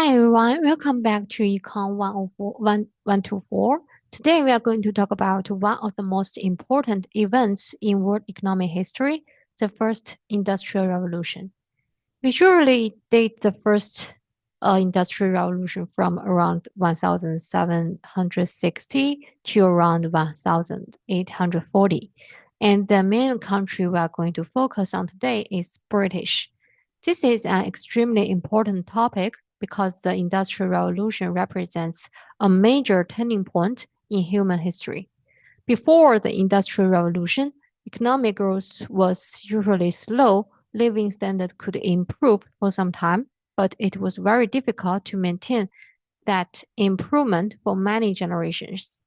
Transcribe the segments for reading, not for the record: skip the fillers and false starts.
Hi everyone, welcome back to Econ124. Today we are going to talk about one of the most important events in world economic history, the first industrial revolution. We usually date the first industrial revolution from around 1760 to around 1840. And the main country we are going to focus on today is British. This is an extremely important topic because the Industrial Revolution represents a major turning point in human history. Before the Industrial Revolution, economic growth was usually slow, living standard could improve for some time, but it was very difficult to maintain that improvement for many generations.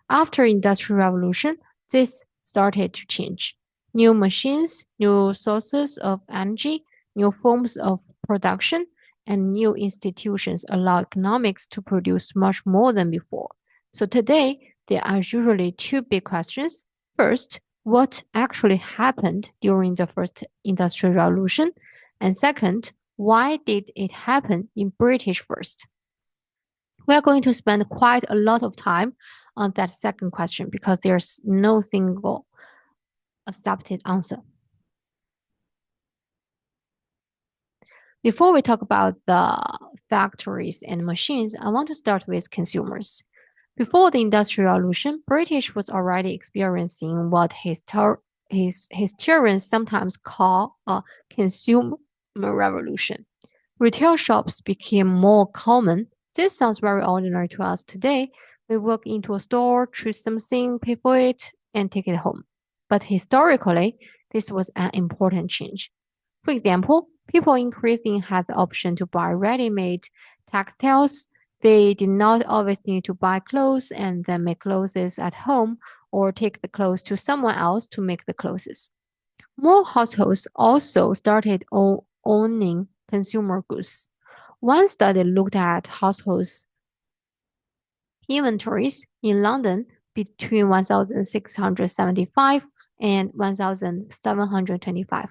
After Industrial Revolution, this started to change. New machines, new sources of energy, new forms of production, and new institutions allow economics to produce much more than before. So today, there are usually two big questions. First, what actually happened during the first industrial revolution? And second, why did it happen in British first? We are going to spend quite a lot of time on that second question because there's no single accepted answer. Before we talk about the factories and machines, I want to start with consumers. Before the Industrial Revolution, British was already experiencing what historians sometimes call a consumer revolution. Retail shops became more common. This sounds very ordinary to us today. We walk into a store, choose something, pay for it, and take it home. But historically, this was an important change. For example, people increasingly had the option to buy ready-made textiles. They did not always need to buy clothes and then make clothes at home or take the clothes to someone else to make the clothes. More households also started owning consumer goods. One study looked at households' inventories in London between 1675 and 1725.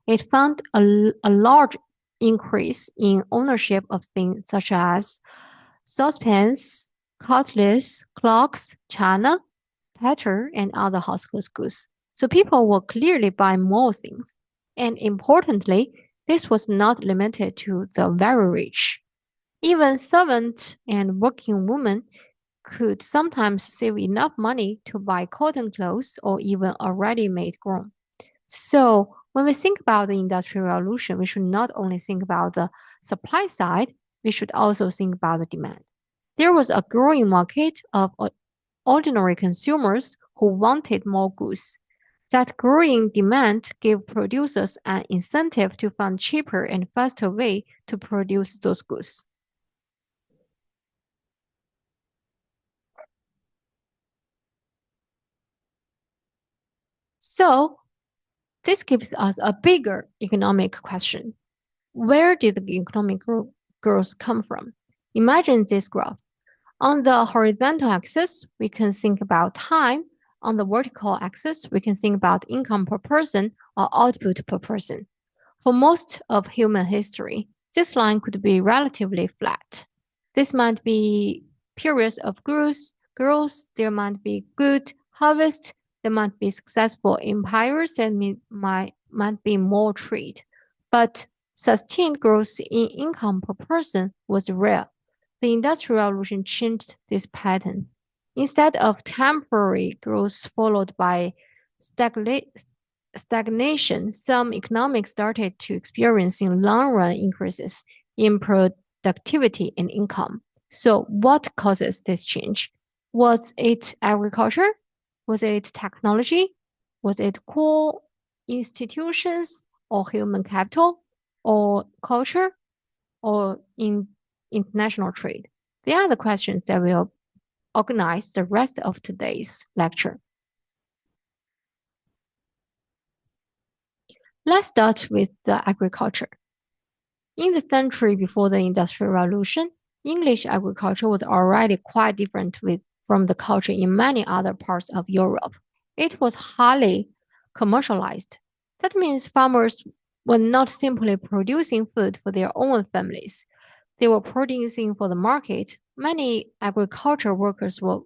It found a large increase in ownership of things such as saucepans, cutlery, clocks, china, butter, and other household goods. So people were clearly buying more things. And importantly, this was not limited to the very rich. Even servants and working women could sometimes save enough money to buy cotton clothes or even a ready-made gown. So when we think about the Industrial Revolution, we should not only think about the supply side, we should also think about the demand. There was a growing market of ordinary consumers who wanted more goods. That growing demand gave producers an incentive to find cheaper and faster way to produce those goods. So this gives us a bigger economic question. Where did the economic growth come from? Imagine this graph. On the horizontal axis, we can think about time. On the vertical axis, we can think about income per person or output per person. For most of human history, this line could be relatively flat. This might be periods of growth, there might be good harvest, there might be successful empires, and might be more trade. But sustained growth in income per person was rare. The Industrial Revolution changed this pattern. Instead of temporary growth followed by stagnation, some economics started to experiencing long-run increases in productivity and income. So what causes this change? Was it agriculture? Was it technology? Was it core institutions or human capital or culture or in international trade? They are the questions that will organize the rest of today's lecture. Let's start with the agriculture. In the century before the Industrial Revolution, English agriculture was already quite different from the culture in many other parts of Europe. It was highly commercialized. That means farmers were not simply producing food for their own families. they were producing for the market, many agriculture workers were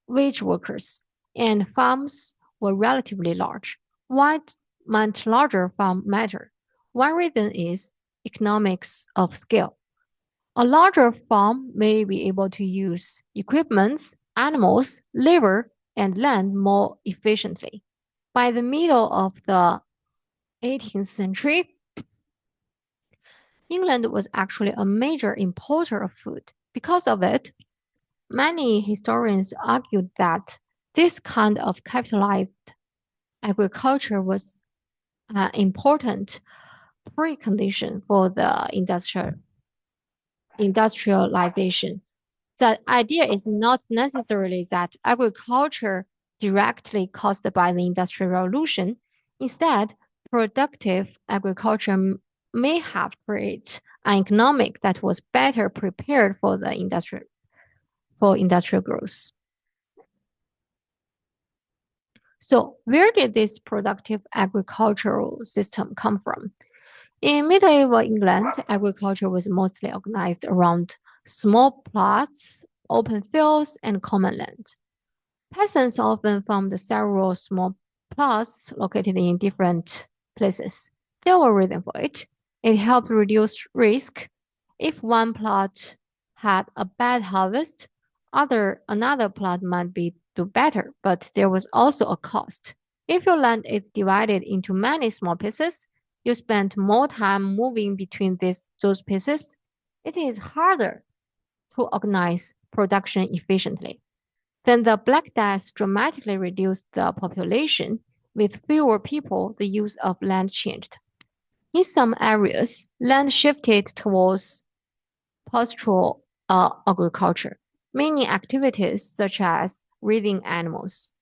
wage workers, and farms were relatively large. What meant larger farm matter? One reason is economics of scale. A larger farm may be able to use equipment, animals, labor, and land more efficiently. By the middle of the 18th century, England was actually a major importer of food. Because of it, many historians argued that this kind of capitalized agriculture was an important precondition for the industrialization. The idea is not necessarily that agriculture directly caused by the Industrial Revolution. Instead, productive agriculture may have created an economic that was better prepared for the industrial growth. So, where did this productive agricultural system come from? In medieval England, agriculture was mostly organized around small plots, open fields, and common land. Peasants often farmed several small plots located in different places. There were reasons for it. It helped reduce risk. If one plot had a bad harvest, another plot might do better, but there was also a cost. If your land is divided into many small pieces, you spend more time moving between those pieces. It is harder to organize production efficiently. Then the Black Death dramatically reduced the population. With fewer people, the use of land changed. In some areas, land shifted towards pastoral agriculture, meaning activities such as raising animals.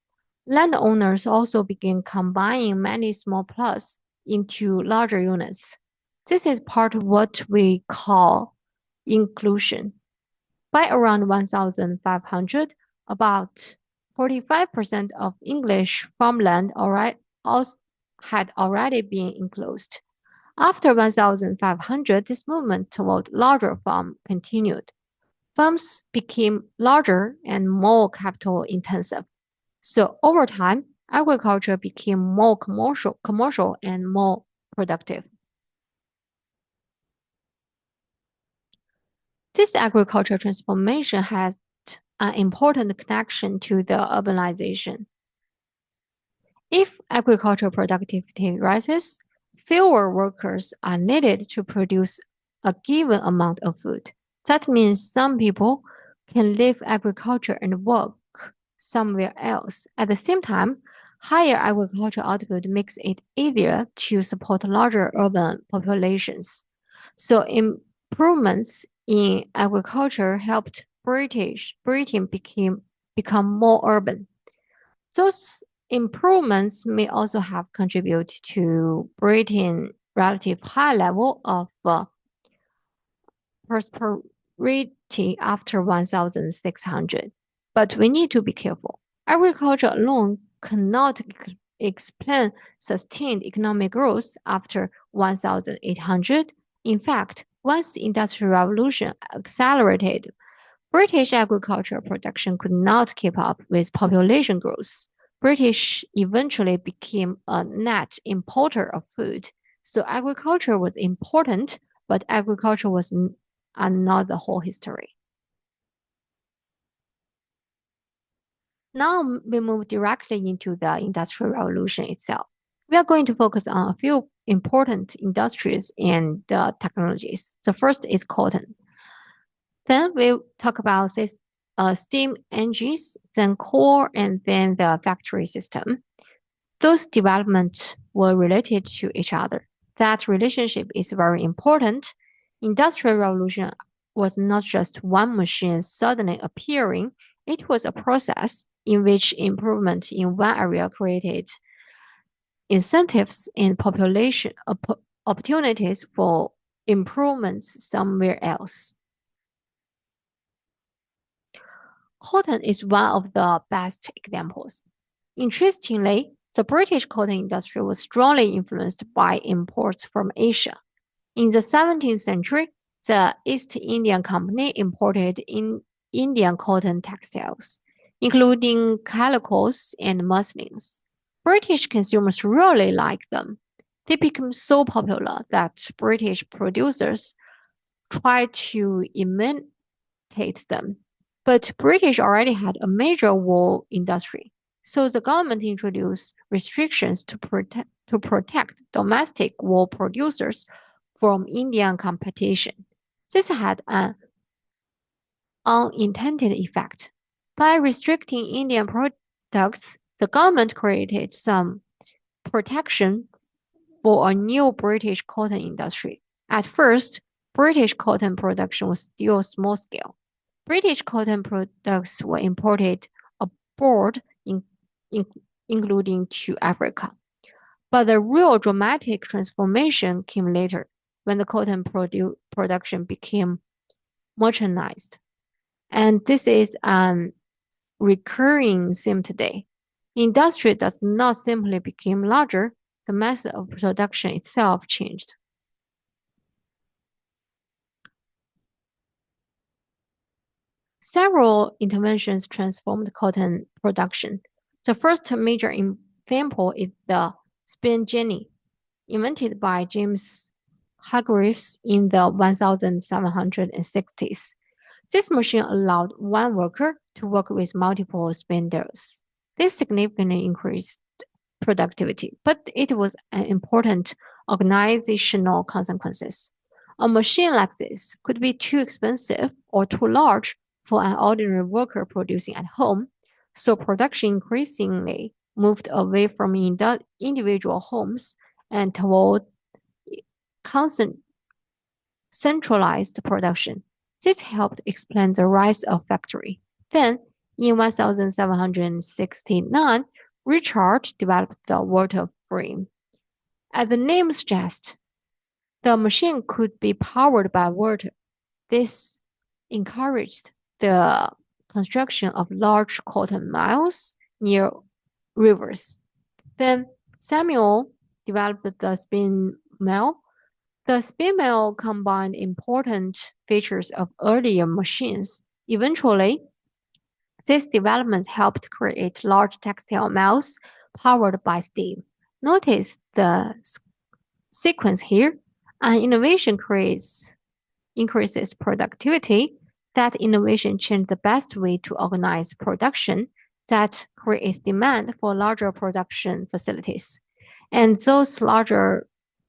Landowners also began combining many small plots into larger units. This is part of what we call inclusion. By around 1500, about 45% of English farmland had already been enclosed. After 1500, this movement toward larger farms continued. Farms became larger and more capital intensive. So over time, agriculture became more commercial and more productive. This agricultural transformation has an important connection to the urbanization. If agricultural productivity rises, fewer workers are needed to produce a given amount of food. That means some people can leave agriculture and work somewhere else. At the same time, higher agricultural output makes it easier to support larger urban populations. So improvements in agriculture helped Britain become more urban. Those improvements may also have contributed to Britain's relative high level of prosperity after 1600. But we need to be careful. Agriculture alone cannot explain sustained economic growth after 1800. In fact, once the Industrial Revolution accelerated, British agricultural production could not keep up with population growth. British eventually became a net importer of food. So agriculture was important, but agriculture was not the whole history. Now we move directly into the Industrial Revolution itself. We are going to focus on a few important industries and technologies. The first is cotton. Then we'll talk about this steam engines, then coal, and then the factory system. Those developments were related to each other. That relationship is very important. Industrial Revolution was not just one machine suddenly appearing. It was a process in which improvement in one area created incentives and population opportunities for improvements somewhere else. Cotton is one of the best examples. Interestingly, the British cotton industry was strongly influenced by imports from Asia. In the 17th century, The East Indian Company imported in Indian cotton textiles, including calicoes and muslins. British consumers really liked them. They became so popular that British producers tried to imitate them. But British already had a major wool industry, so the government introduced restrictions to protect domestic wool producers from Indian competition. This had an unintended effect. By restricting Indian products, the government created some protection for a new British cotton industry. At first, British cotton production was still small scale. British cotton products were imported abroad, in, including to Africa. But the real dramatic transformation came later, when the cotton production became merchandised. And this is an recurring theme today. Industry does not simply become larger, the method of production itself changed. Several interventions transformed cotton production. The first major example is the spin jenny, invented by James Hargreaves in the 1760s. This machine allowed one worker to work with multiple spindles. This significantly increased productivity, but it was an important organizational consequences. A machine like this could be too expensive or too large for an ordinary worker producing at home, so production increasingly moved away from individual homes and toward centralized production. This helped explain the rise of factory. Then, in 1769, Richard developed the water frame. As the name suggests, the machine could be powered by water. This encouraged the construction of large cotton mills near rivers. Then Samuel developed the spin mill. The spin mill combined important features of earlier machines. Eventually, this development helped create large textile mills powered by steam. Notice the sequence here. An innovation increases productivity. That innovation changed the best way to organize production. That creates demand for larger production facilities. And those larger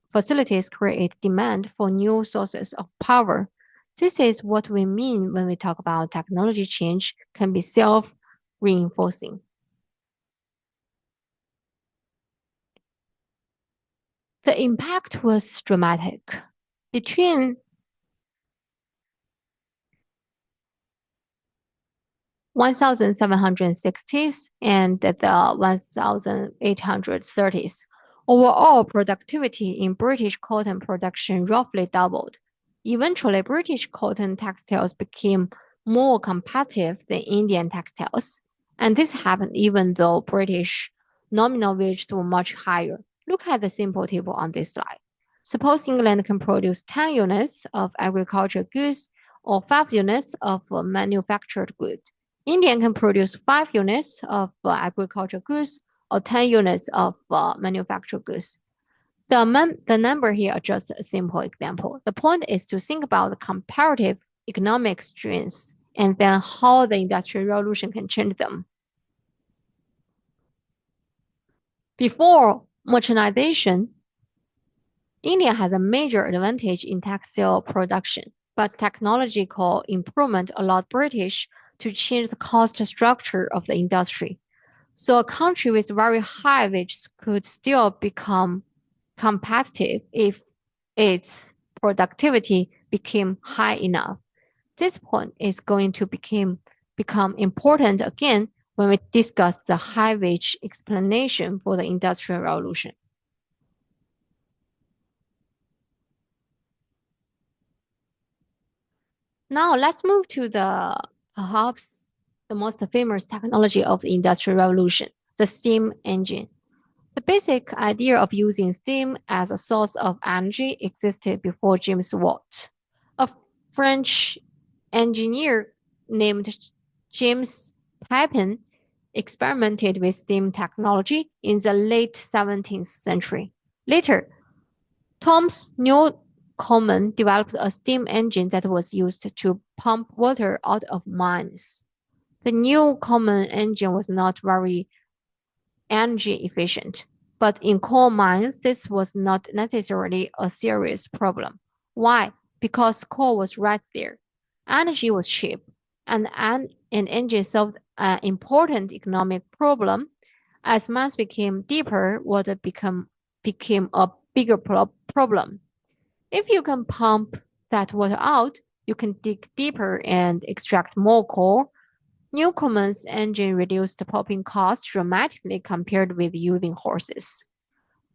facilities create demand for new sources of power. This is what we mean when we talk about technology change can be self-reinforcing. The impact was dramatic. Between 1760s and the 1830s, overall productivity in British cotton production roughly doubled. Eventually, British cotton textiles became more competitive than Indian textiles, and this happened even though British nominal wages were much higher. Look at the simple table on this slide. Suppose England can produce 10 units of agricultural goods or 5 units of manufactured goods. India can produce 5 units of agricultural goods or 10 units of manufactured goods. The number here is just a simple example. The point is to think about the comparative economic strengths and then how the Industrial Revolution can change them. Before merchandization, India has a major advantage in textile production, but technological improvement allowed British to change the cost structure of the industry. So a country with very high wages could still become competitive if its productivity became high enough. This point is going to become important again when we discuss the high wage explanation for the Industrial Revolution. Now let's move to perhaps the most famous technology of the Industrial Revolution, the steam engine. The basic idea of using steam as a source of energy existed before James Watt. A French engineer named James Pepin experimented with steam technology in the late 17th century. Later, Thomas Newcomen developed a steam engine that was used to pump water out of mines. The Newcomen engine was not very energy efficient, but in coal mines this was not necessarily a serious problem. Why? Because coal was right there, energy was cheap, and an engine solved an important economic problem. As mines became deeper, water became a bigger problem. If you can pump that water out, you can dig deeper and extract more coal. Newcomen's engine reduced the pumping cost dramatically compared with using horses.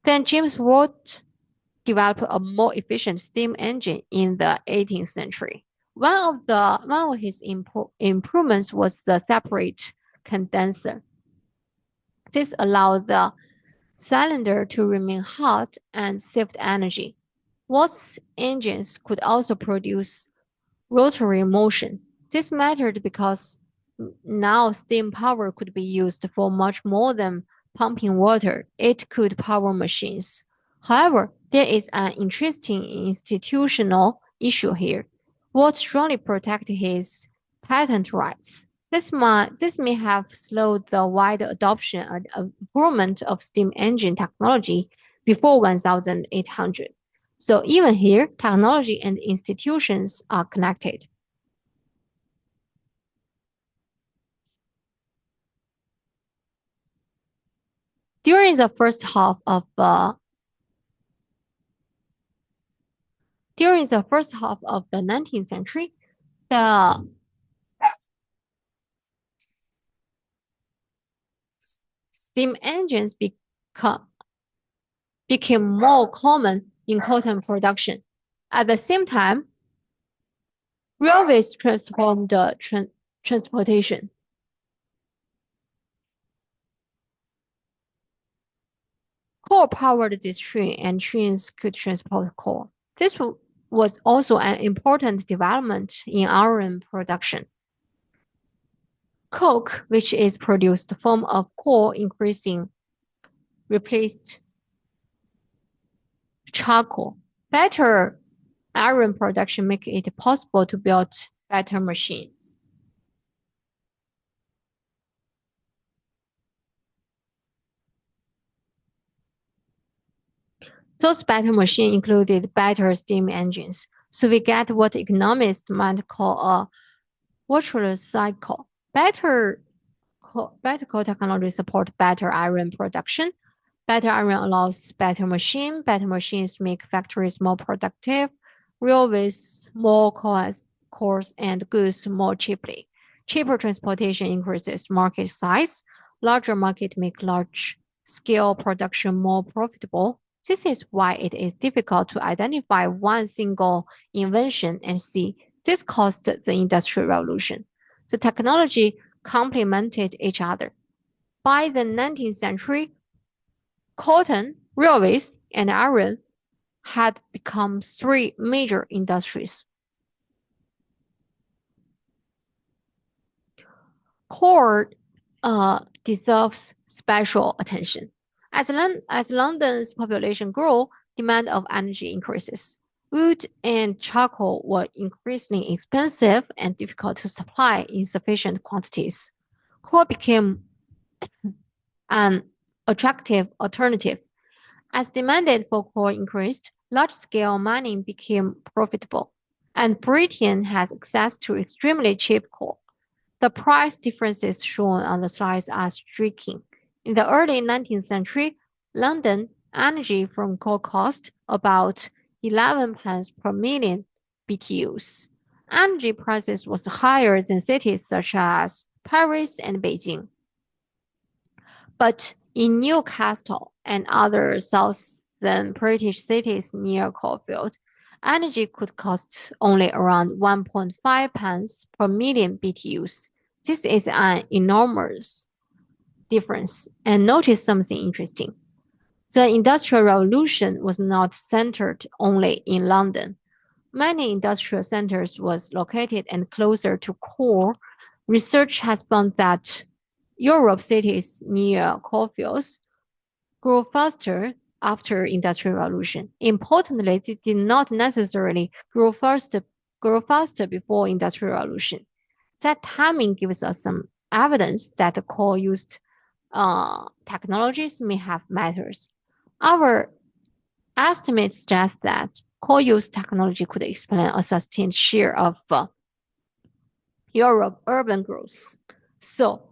Then James Watt developed a more efficient steam engine in the 18th century. One of his improvements was the separate condenser. This allowed the cylinder to remain hot and saved energy. Watt's engines could also produce rotary motion. This mattered because now steam power could be used for much more than pumping water. It could power machines. However, there is an interesting institutional issue here. Watt strongly protected his patent rights. This may have slowed the wide adoption and improvement of steam engine technology before 1800. So even here, technology and institutions are connected. During the first half of during the first half of the 19th century, the steam engines became more common in cotton production. At the same time, railways transformed the transportation. Coal powered this train, and trains could transport coal. This was also an important development in iron production. Coke, which is produced from of coal, increasing replaced charcoal. Better iron production make it possible to build better machines. Those better machines included better steam engines. So we get what economists might call a virtuous cycle. Better coal technology support better iron production. Better iron allows better machine. Better machines make factories more productive. Railways more cars and goods more cheaply. Cheaper transportation increases market size. Larger market make large scale production more profitable. This is why it is difficult to identify one single invention and see this caused the Industrial Revolution. The technology complemented each other. By the 19th century, cotton, railways, and iron had become three major industries. Coal deserves special attention. As London's population grew, demand of energy increases. Wood and charcoal were increasingly expensive and difficult to supply in sufficient quantities. Coal became an attractive alternative. As demand for coal increased, large-scale mining became profitable, and Britain has access to extremely cheap coal. The price differences shown on the slides are striking. In the early 19th century, London energy from coal cost about 11 pence per million BTUs. Energy prices was higher than cities such as Paris and Beijing. But in Newcastle and other southern British cities near coalfield, energy could cost only around 1.5 pence per million BTUs. This is an enormous difference. And notice something interesting. The Industrial Revolution was not centered only in London. many industrial centers was located and closer to core, research has found that Europe cities near coalfields grew faster after Industrial Revolution. Importantly, they did not necessarily grow faster before Industrial Revolution. That timing gives us some evidence that the coal-used technologies may have matters. Our estimates suggest that coal-use technology could explain a sustained share of Europe urban growth. So,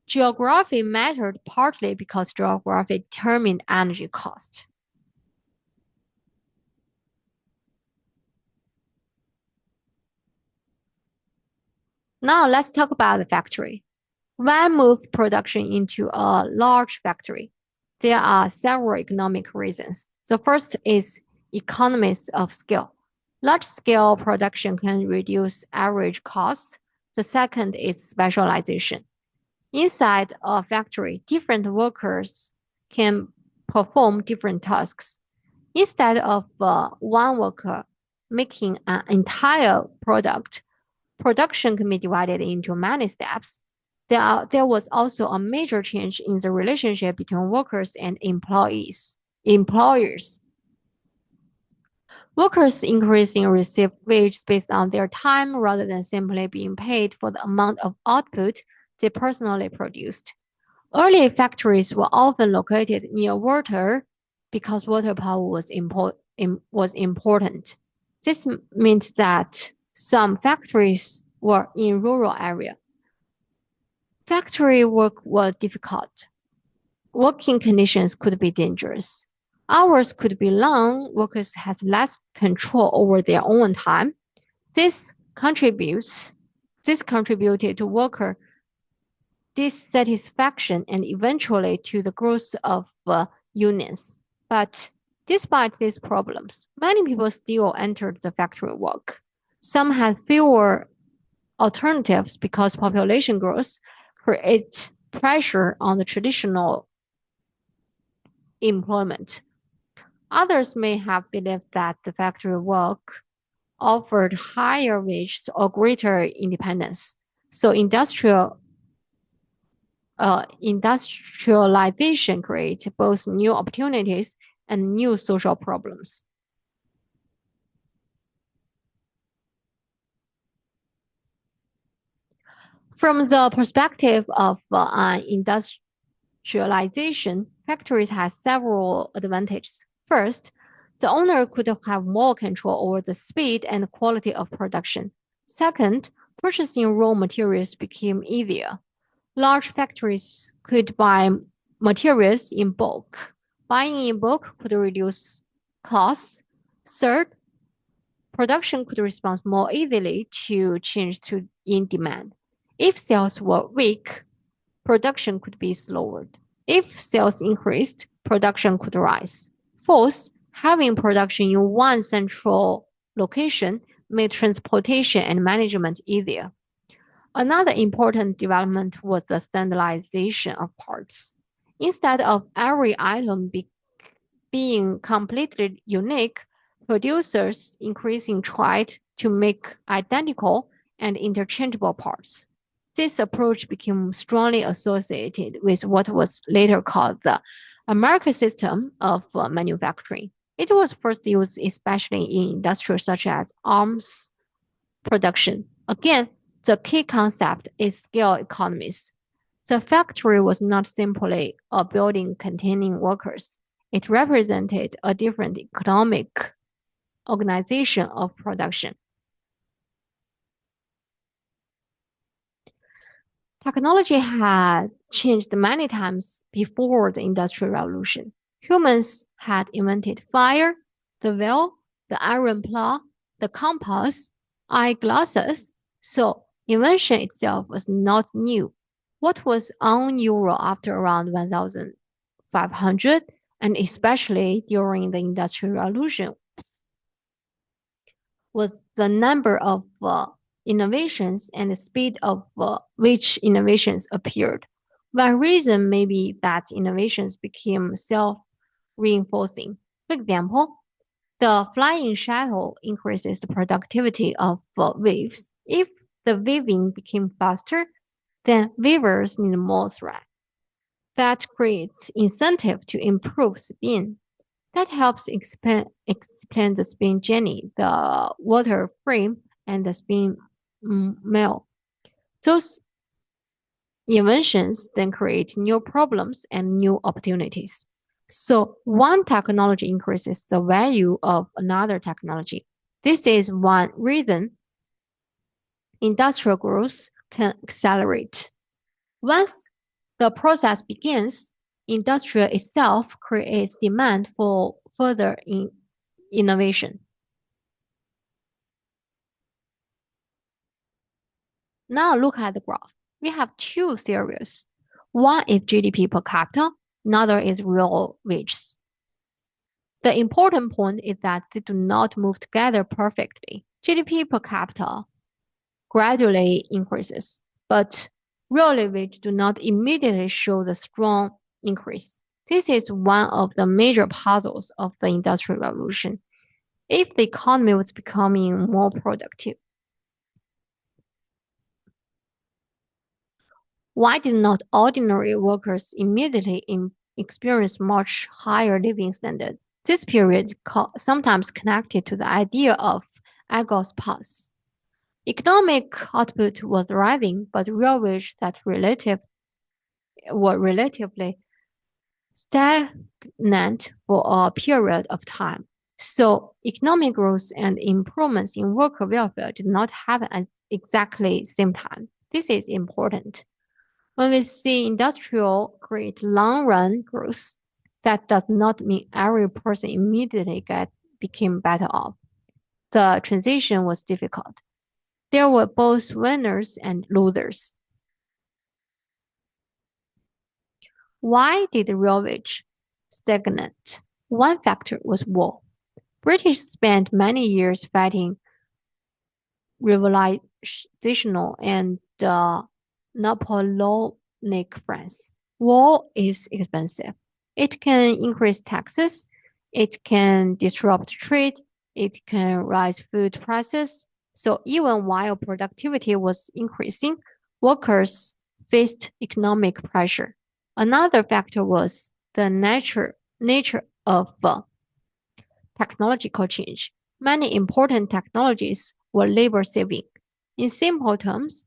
geography mattered partly because geography determined energy cost. Now let's talk about the factory. Why move production into a large factory? There are several economic reasons. The first is economies of scale. Large-scale production can reduce average costs. The second is specialization. Inside a factory, different workers can perform different tasks. Instead of one worker making an entire product, production can be divided into many steps. There was also a major change in the relationship between workers and employers. Workers increasingly receive wages based on their time rather than simply being paid for the amount of output they personally produced. Early factories were often located near water because water power was important. This meant that some factories were in rural areas. Factory work was difficult. Working conditions could be dangerous. Hours could be long. Workers had less control over their own time. This contributes. This contributed to worker dissatisfaction and eventually to the growth of unions. But despite these problems, many people still entered the factory work. Some had fewer alternatives because population growth creates pressure on the traditional employment. Others may have believed that the factory work offered higher wages or greater independence. So industrialization creates both new opportunities and new social problems. From the perspective of industrialization, factories have several advantages. First, the owner could have more control over the speed and quality of production. Second, purchasing raw materials became easier. Large factories could buy materials in bulk. Buying in bulk could reduce costs. Third, production could respond more easily to in demand. If sales were weak, production could be slowed. If sales increased, production could rise. Fourth, having production in one central location made transportation and management easier. Another important development was the standardization of parts. Instead of every item being completely unique, producers increasingly tried to make identical and interchangeable parts. This approach became strongly associated with what was later called the American system of manufacturing. It was first used especially in industries such as arms production. Again, the key concept is scale economies. The factory was not simply a building containing workers. It represented a different economic organization of production. Technology had changed many times before the Industrial Revolution. Humans had invented fire, the wheel, the iron plow, the compass, eyeglasses, so invention itself was not new. What was unusual after around 1500, and especially during the Industrial Revolution, was the number of innovations and the speed of which innovations appeared. One reason may be that innovations became self-reinforcing. For example, The flying shuttle increases the productivity of weaves. If the weaving became faster, then weavers need more thread. That creates incentive to improve spin. That helps explain the spin jenny, the water frame, and the spin mill. Those inventions then create new problems and new opportunities. So one technology increases the value of another technology. This is one reason industrial growth can accelerate. Once the process begins, industry itself creates demand for further innovation. Now look at the graph. We have two theories. One is GDP per capita, another is real wages. The important point is that they do not move together perfectly. GDP per capita gradually increases, but real wage do not immediately show the strong increase. This is one of the major puzzles of the Industrial Revolution. If the economy was becoming more productive, why did not ordinary workers immediately experience much higher living standard? This period is sometimes connected to the idea of Agos Pass. Economic output was rising, but real wage that were relatively stagnant for a period of time. So economic growth and improvements in worker welfare did not happen at exactly same time. This is important. When we see industrial create long-run growth, that does not mean every person immediately became better off. The transition was difficult. There were both winners and losers. Why did the real wage stagnate? One factor was war. British spent many years fighting revolutionary and Napoleonic France. War is expensive. It can increase taxes, it can disrupt trade, it can raise food prices. So even while productivity was increasing, workers faced economic pressure. Another factor was the nature of technological change. Many important technologies were labor saving. In simple terms,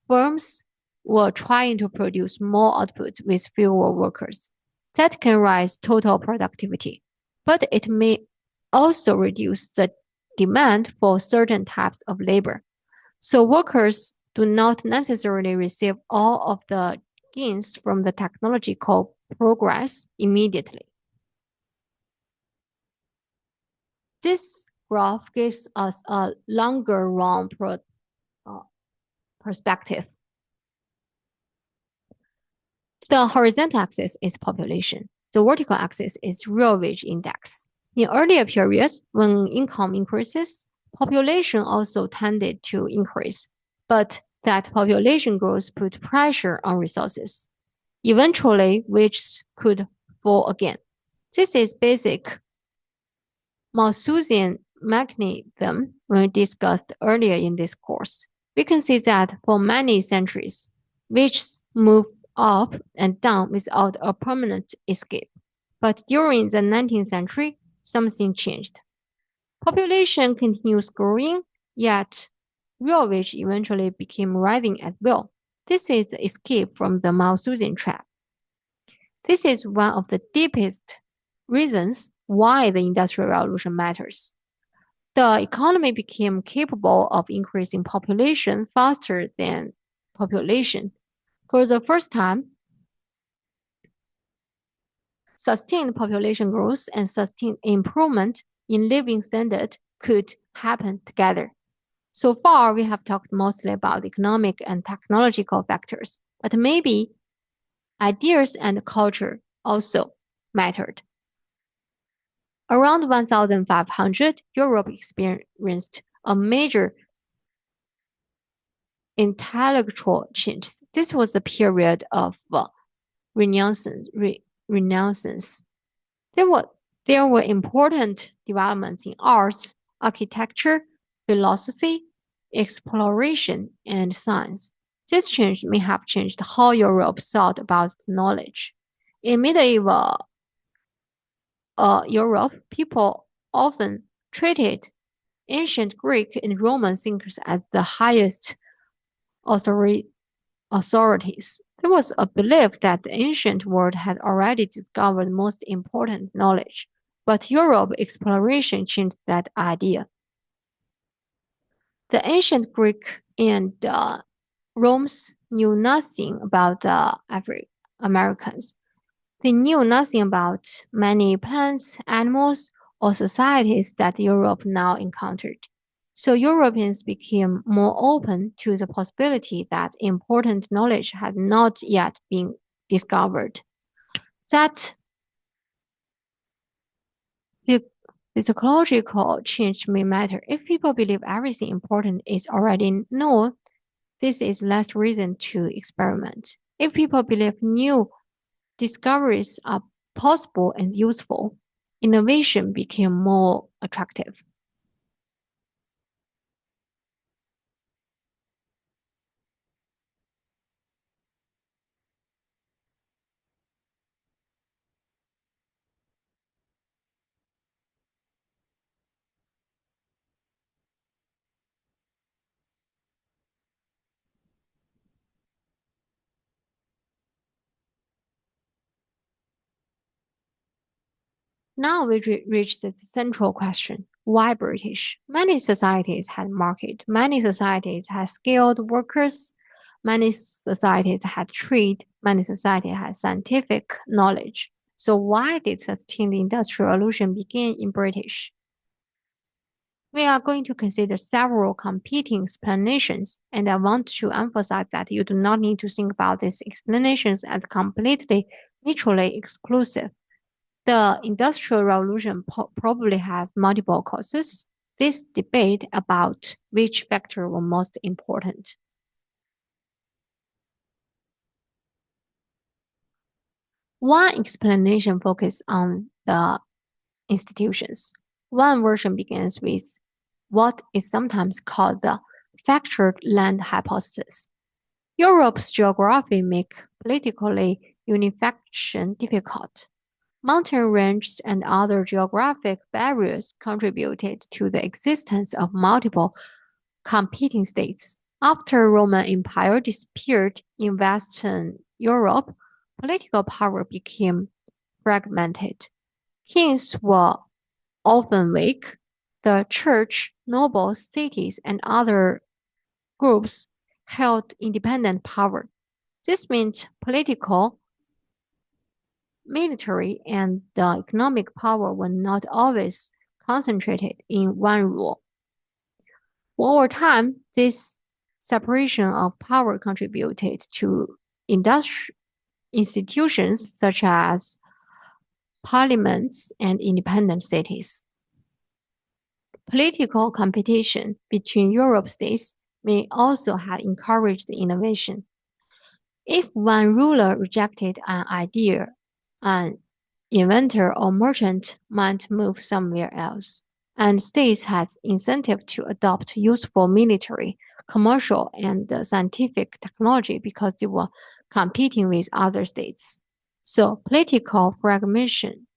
firms were trying to produce more output with fewer workers. That can raise total productivity, but it may also reduce the demand for certain types of labor. So workers do not necessarily receive all of the gains from the technological progress immediately. This graph gives us a longer run perspective. The horizontal axis is population. The vertical axis is real wage index. In earlier periods, when income increases, population also tended to increase, but that population growth put pressure on resources. Eventually, wages could fall again. This is basic Malthusian mechanism we discussed earlier in this course. We can see that for many centuries, wages move up and down without a permanent escape. But during the 19th century, something changed. Population continues growing, yet real wage eventually became rising as well. This is the escape from the Malthusian trap. This is one of the deepest reasons why the Industrial Revolution matters. The economy became capable of increasing population faster than population. For the first time, sustained population growth and sustained improvement in living standard could happen together. So far, we have talked mostly about economic and technological factors, but maybe ideas and culture also mattered. Around 1500, Europe experienced a major intellectual change. This was a period of Renaissance. There were There were important developments in arts, architecture, philosophy, exploration, and science. This change may have changed how Europe thought about knowledge. In medieval Europe, people often treated ancient Greek and Roman thinkers as the highest authority, authorities. There was a belief that the ancient world had already discovered most important knowledge, but Europe exploration changed that idea. The ancient Greek and Romans knew nothing about the Americans. They knew nothing about many plants, animals, or societies that Europe now encountered. So Europeans became more open to the possibility that important knowledge had not yet been discovered. That physiological change may matter. If people believe everything important is already known, this is less reason to experiment. If people believe new discoveries are possible and useful, innovation became more attractive. Now we reach the central question. Why British? Many societies had market, many societies had skilled workers, many societies had trade, many societies had scientific knowledge. So why did sustained industrial revolution begin in British? We are going to consider several competing explanations, and I want to emphasize that you do not need to think about these explanations as completely mutually exclusive. The Industrial Revolution probably has multiple causes. This debate about which factor was most important. One explanation focuses on the institutions. One version begins with what is sometimes called the fractured land hypothesis. Europe's geography makes politically unification difficult. Mountain ranges and other geographic barriers contributed to the existence of multiple competing states. After Roman Empire disappeared in Western Europe, political power became fragmented. Kings were often weak. The church, nobles, cities, and other groups held independent power. This meant political, military, and economic power were not always concentrated in one rule. Over time, this separation of power contributed to institutions such as parliaments and independent cities. Political competition between Europe states may also have encouraged innovation. If one ruler rejected an idea, an inventor or merchant might move somewhere else, and states had incentive to adopt useful military, commercial, and scientific technology because they were competing with other states. So political fragmentation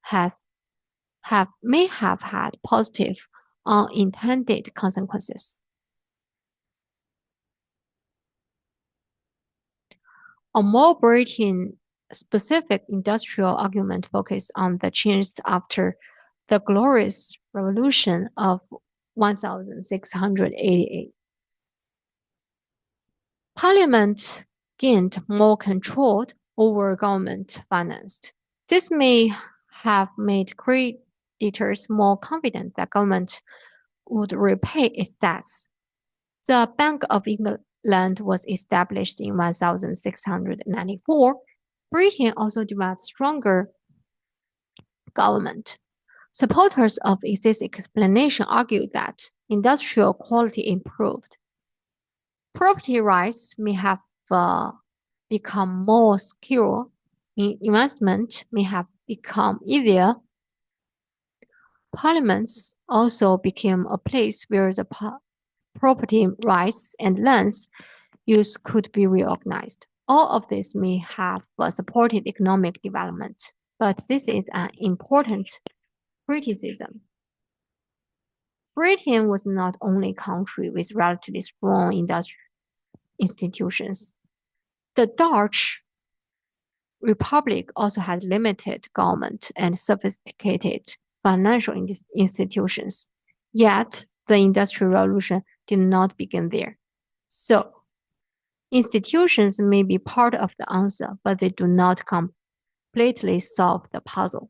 may have had positive unintended consequences. A more Britain-specific industrial argument focuses on the changes after the Glorious Revolution of 1688. Parliament gained more control over government finance. This may have made creditors more confident that government would repay its debts. The Bank of England was established in 1694. Britain also developed stronger government. Supporters of this explanation argued that industrial quality improved. Property rights may have become more secure. Investment may have become easier. Parliaments also became a place where the property rights and lands use could be reorganized. All of this may have supported economic development, but this is an important criticism. Britain was not only a country with relatively strong industrial institutions. The Dutch Republic also had limited government and sophisticated financial institutions. Yet, the Industrial Revolution did not begin there. So, institutions may be part of the answer, but they do not completely solve the puzzle.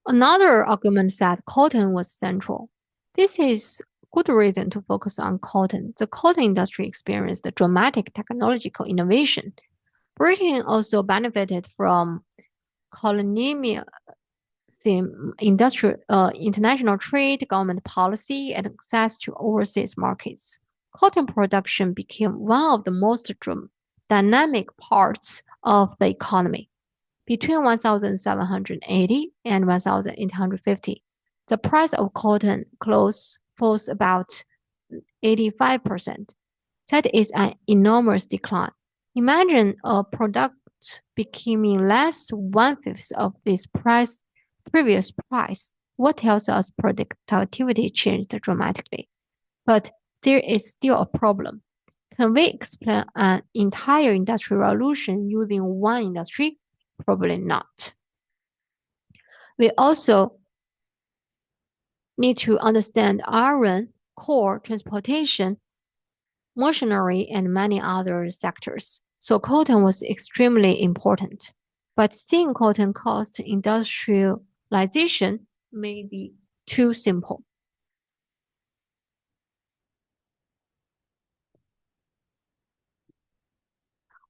Another argument said cotton was central. This is good reason to focus on cotton. The cotton industry experienced a dramatic technological innovation. Britain also benefited from colonialism, international trade, government policy, and access to overseas markets. Cotton production became one of the most dynamic parts of the economy. Between 1780 and 1850, the price of cotton clothes falls about 85%. That is an enormous decline. Imagine a product becoming less one-fifth of this previous price. What tells us productivity changed dramatically? But there is still a problem. Can we explain an entire industrial revolution using one industry? Probably not. We also need to understand iron, coal, transportation, machinery, and many other sectors. So cotton was extremely important. But seeing cotton cost industrialization may be too simple.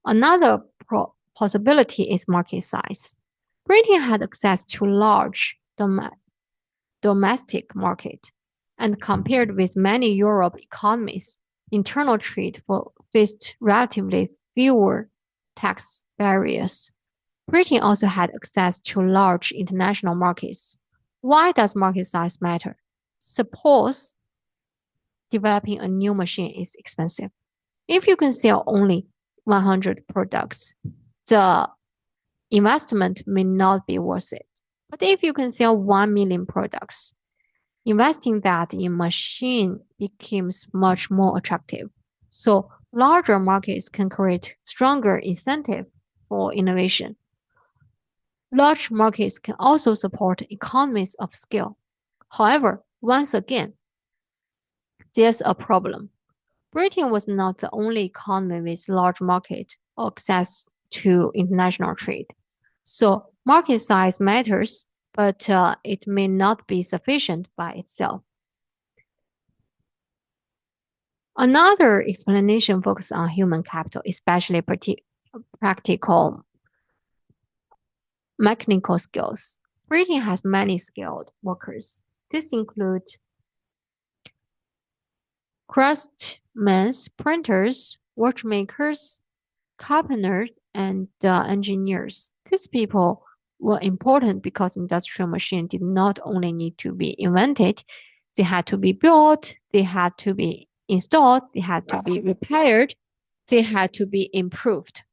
Another possibility is market size. Britain had access to large domestic market, and compared with many Europe economies, internal trade faced relatively fewer tax barriers. Britain also had access to large international markets. Why does market size matter? Suppose developing a new machine is expensive. If you can sell only 100 products, the investment may not be worth it. But if you can sell 1 million products, investing that in machine becomes much more attractive. So larger markets can create stronger incentive for innovation. Large markets can also support economies of scale. However, once again, there's a problem. Britain was not the only economy with large market or access to international trade. So market size matters, but it may not be sufficient by itself. Another explanation focuses on human capital, especially practical mechanical skills. Britain has many skilled workers. This includes craftsmen, printers, watchmakers, carpenters, and engineers. These people were important because industrial machines did not only need to be invented, they had to be built, they had to be installed, they had to be repaired, they had to be improved.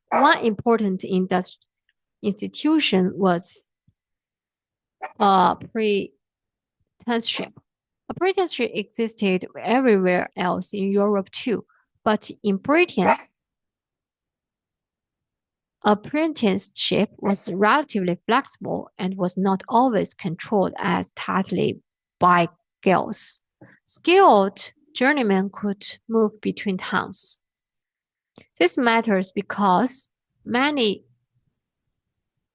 One important institution was apprenticeship. Apprenticeship existed everywhere else in Europe too, but in Britain, apprenticeship was relatively flexible and was not always controlled as tightly by guilds. Skilled journeymen could move between towns. This matters because many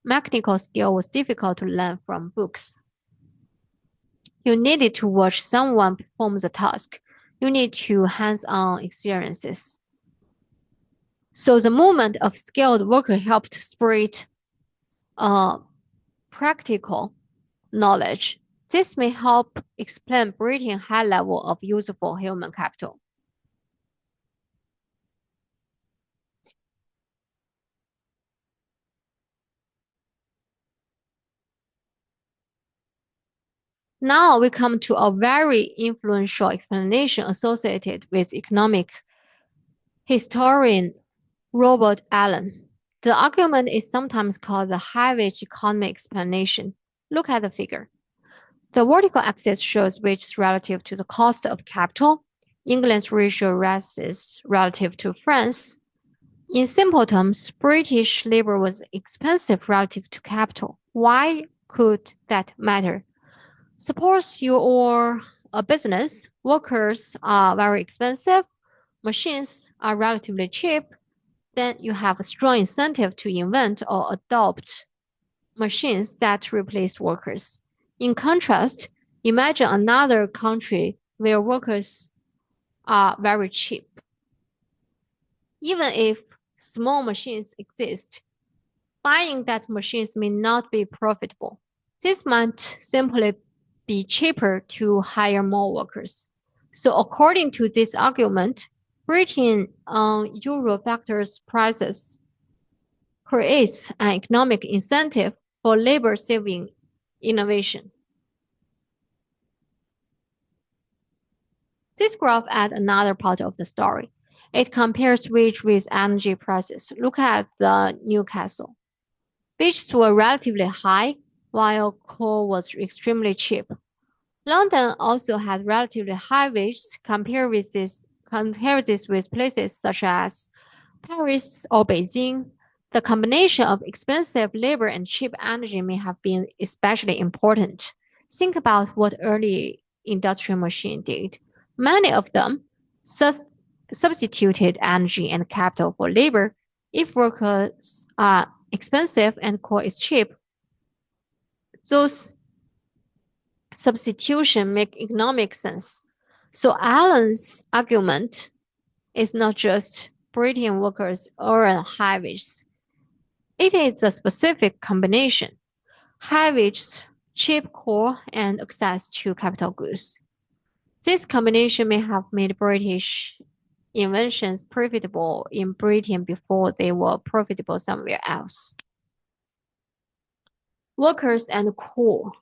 mechanical skill was difficult to learn from books. You needed to watch someone perform the task. You need to hands-on experiences. So the movement of skilled worker helped spread uh, practical knowledge. This may help explain Britain's high level of useful human capital. Now we come to a very influential explanation associated with economic historian Robert Allen. The argument is sometimes called the high-wage economy explanation. Look at the figure. The vertical axis shows wages relative to the cost of capital. England's ratio rises relative to France. In simple terms, British labor was expensive relative to capital. Why could that matter? Suppose you are a business, workers are very expensive, machines are relatively cheap, then you have a strong incentive to invent or adopt machines that replace workers. In contrast, imagine another country where workers are very cheap. Even if small machines exist, buying that machines may not be profitable. This might simply be cheaper to hire more workers. So according to this argument, Britain on Euro factors prices creates an economic incentive for labor-saving innovation. This graph adds another part of the story. It compares wage with energy prices. Look at the Newcastle. Wages were relatively high, while coal was extremely cheap. London also had relatively high wages. Compare this with places such as Paris or Beijing. The combination of expensive labor and cheap energy may have been especially important. Think about what early industrial machines did. Many of them substituted energy and capital for labor. If workers are expensive and coal is cheap, those substitution make economic sense. So Allen's argument is not just British workers earn high wages. It is the specific combination: high wages, cheap coal, and access to capital goods. This combination may have made British inventions profitable in Britain before they were profitable somewhere else. Workers and coal.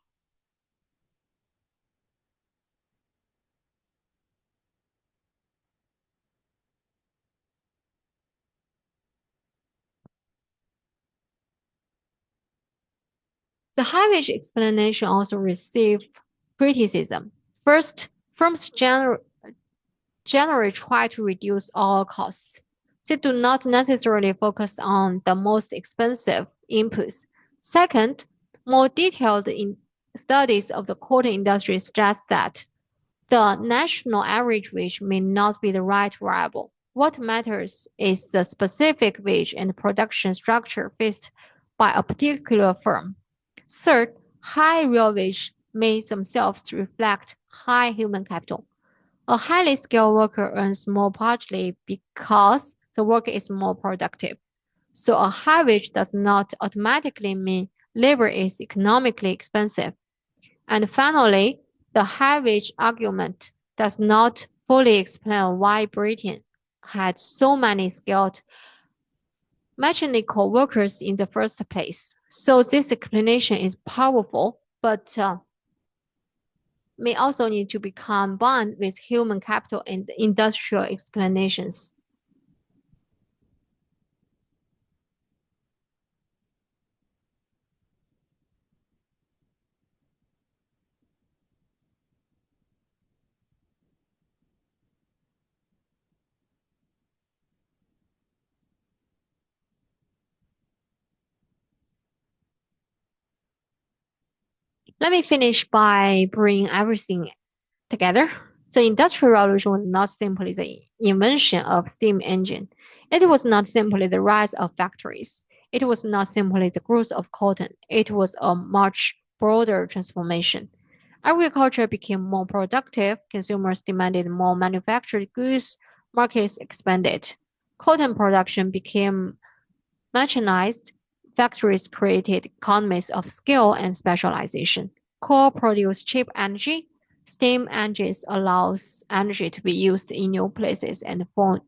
The high wage explanation also received criticism. First, firms generally try to reduce all costs. They do not necessarily focus on the most expensive inputs. Second, more detailed studies of the cotton industry suggest that the national average wage may not be the right variable. What matters is the specific wage and production structure faced by a particular firm. Third, high real wage may themselves reflect high human capital. A highly skilled worker earns more partly because the work is more productive. So a high wage does not automatically mean labor is economically expensive. And finally, the high wage argument does not fully explain why Britain had so many skilled mechanical workers in the first place. So this explanation is powerful, but may also need to be combined with human capital and industrial explanations. Let me finish by bringing everything together. The Industrial Revolution was not simply the invention of steam engine. It was not simply the rise of factories. It was not simply the growth of cotton. It was a much broader transformation. Agriculture became more productive, consumers demanded more manufactured goods, markets expanded. Cotton production became mechanized, Factories created economies of scale and specialization. Coal produced cheap energy. Steam engines allows energy to be used in new places and for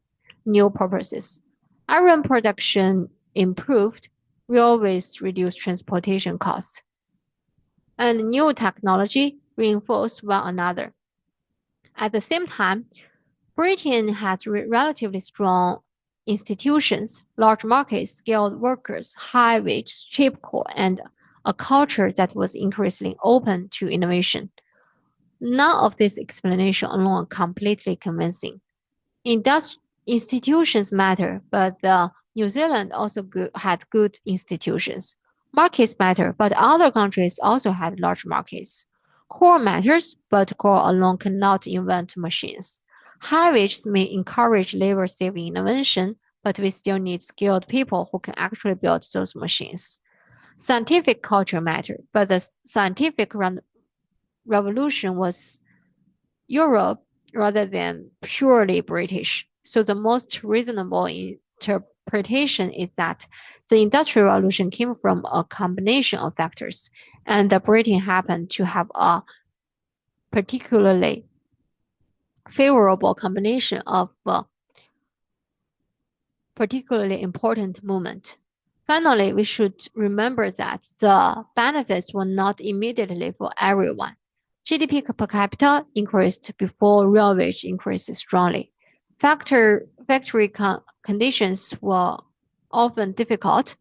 new purposes. Iron production improved. Railways reduced transportation costs. And new technology reinforced one another. At the same time, Britain had relatively strong institutions, large markets, skilled workers, high wage, cheap coal, and a culture that was increasingly open to innovation. None of this explanation alone are completely convincing. Institutions matter, but New Zealand also had good institutions. Markets matter, but other countries also had large markets. Core matters, but core alone cannot invent machines. High wages may encourage labor-saving innovation, but we still need skilled people who can actually build those machines. Scientific culture mattered, but the scientific revolution was Europe rather than purely British. So the most reasonable interpretation is that the Industrial Revolution came from a combination of factors, and Britain happened to have a particularly favorable combination of particularly important movement. Finally, we should remember that the benefits were not immediately for everyone. GDP per capita increased before real wage increased strongly. Factory conditions were often difficult.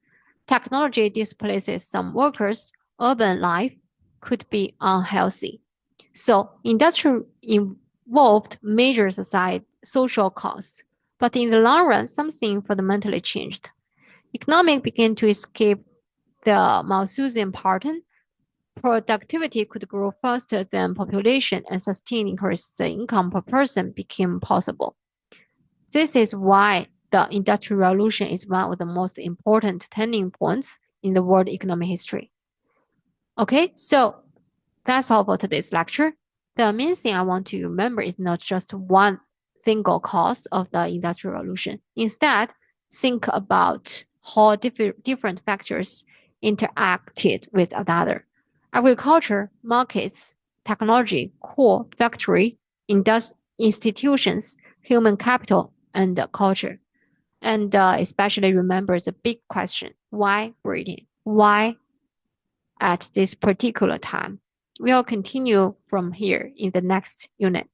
Technology displaces some workers. Urban life could be unhealthy. So industry involved major social costs. But in the long run, something fundamentally changed. Economic began to escape the Malthusian pattern. Productivity could grow faster than population and sustain increase the income per person became possible. This is why the Industrial Revolution is one of the most important turning points in the world economic history. Okay, so that's all for today's lecture. The main thing I want to remember is not just one single cause of the Industrial Revolution. Instead, think about how different factors interacted with another. Agriculture, markets, technology, core, factory, institutions, human capital, and culture. And especially remember the big question, why Britain? Why at this particular time? We'll continue from here in the next unit.